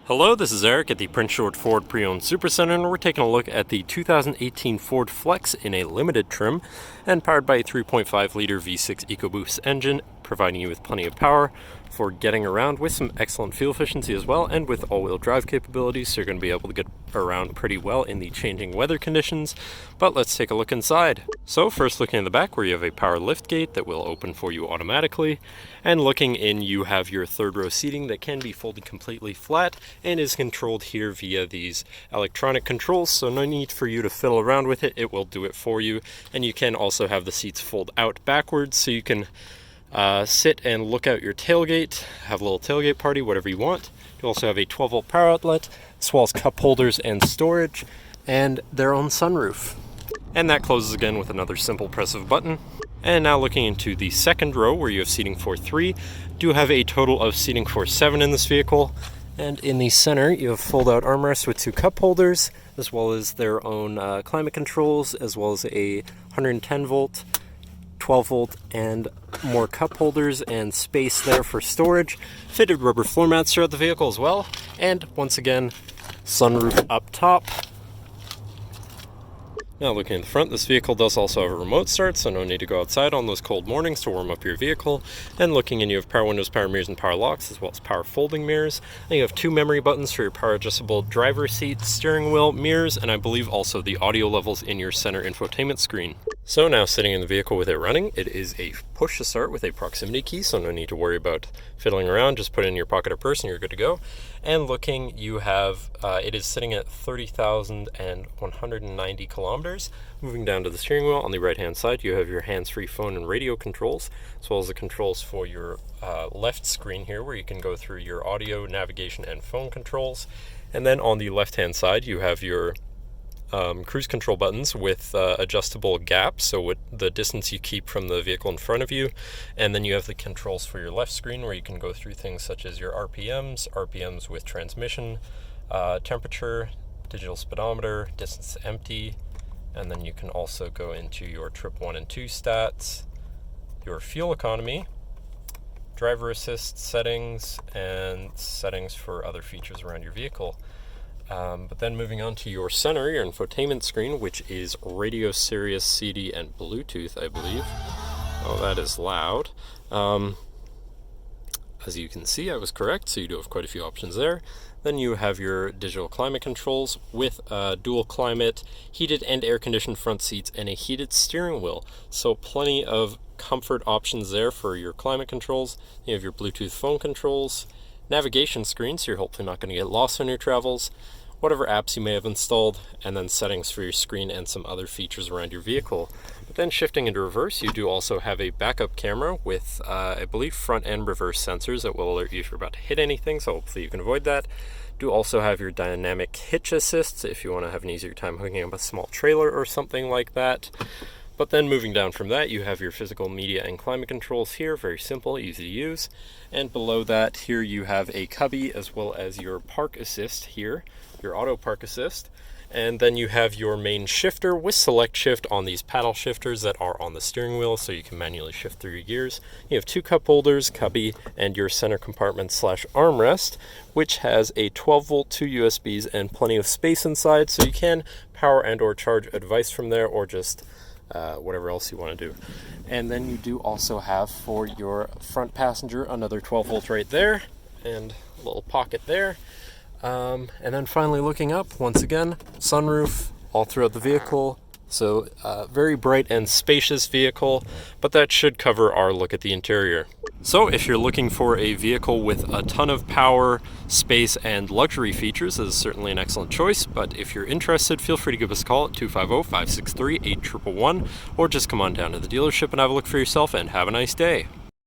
Hello, this is Eric at the Prince George Ford Pre-Owned Supercenter, and we're taking a look at the 2018 Ford Flex in a limited trim and powered by a 3.5-liter V6 EcoBoost engine, providing you with plenty of power for getting around with some excellent fuel efficiency as well, and with all-wheel drive capabilities, so you're going to be able to get around pretty well in the changing weather conditions. But let's take a look inside. So first, looking in the back, where you have a power lift gate that will open for you automatically, and looking in, you have your third row seating that can be folded completely flat and is controlled here via these electronic controls, so no need for you to fiddle around with it. It will do it for you. And you can also have the seats fold out backwards, so you can sit and look out your tailgate, have a little tailgate party, whatever you want. You also have a 12-volt power outlet, as well as cup holders and storage, and their own sunroof. And that closes again with another simple press of a button. And now looking into the second row, where you have seating for 3, do have a total of seating for 7 in this vehicle. And in the center, you have fold-out armrests with 2 cup holders, as well as their own climate controls, as well as a 110-volt, 12-volt, and more cup holders and space there for storage. Fitted rubber floor mats throughout the vehicle as well. And once again, sunroof up top. Now looking at the front, this vehicle does also have a remote start, so no need to go outside on those cold mornings to warm up your vehicle. And looking in, you have power windows, power mirrors, and power locks, as well as power folding mirrors. And you have 2 memory buttons for your power adjustable driver's seat, steering wheel, mirrors, and I believe also the audio levels in your center infotainment screen. So now sitting in the vehicle with it running, it is a push to start with a proximity key, so no need to worry about fiddling around. Just put it in your pocket or purse and you're good to go. And looking, you have, it is sitting at 30,190 kilometers. Moving down to the steering wheel, on the right hand side, you have your hands-free phone and radio controls, as well as the controls for your left screen here, where you can go through your audio, navigation, and phone controls. And then on the left hand side, you have your cruise control buttons with adjustable gaps, so what the distance you keep from the vehicle in front of you. And then you have the controls for your left screen, where you can go through things such as your RPMs with transmission, temperature, digital speedometer, distance to empty, and then you can also go into your trip 1 and 2 stats, your fuel economy, driver assist settings, and settings for other features around your vehicle. But then moving on to your center, your infotainment screen, which is radio, Sirius, CD, and Bluetooth, I believe. Oh, that is loud. As you can see, I was correct, so you do have quite a few options there. Then you have your digital climate controls with dual climate, heated and air-conditioned front seats, and a heated steering wheel. So plenty of comfort options there for your climate controls. You have your Bluetooth phone controls, navigation screen, so you're hopefully not going to get lost on your travels, whatever apps you may have installed, and then settings for your screen and some other features around your vehicle. But then shifting into reverse, you do also have a backup camera with, I believe, front and reverse sensors that will alert you if you're about to hit anything, so hopefully you can avoid that. Do also have your dynamic hitch assist if you want to have an easier time hooking up a small trailer or something like that. But then moving down from that, you have your physical media and climate controls here, very simple, easy to use. And below that, here you have a cubby as well as your park assist here, your auto park assist. And then you have your main shifter with select shift on these paddle shifters that are on the steering wheel, so you can manually shift through your gears. You have 2 cup holders, cubby, and your center compartment / armrest, which has a 12-volt, 2 USBs, and plenty of space inside, so you can power and or charge a device from there, or just whatever else you want to do. And then you do also have for your front passenger another 12-volt right there, and a little pocket there. And then finally looking up, once again, sunroof all throughout the vehicle. So very bright and spacious vehicle, but that should cover our look at the interior. So if you're looking for a vehicle with a ton of power, space, and luxury features, this is certainly an excellent choice. But if you're interested, feel free to give us a call at 250-563-8111, or just come on down to the dealership and have a look for yourself, and have a nice day.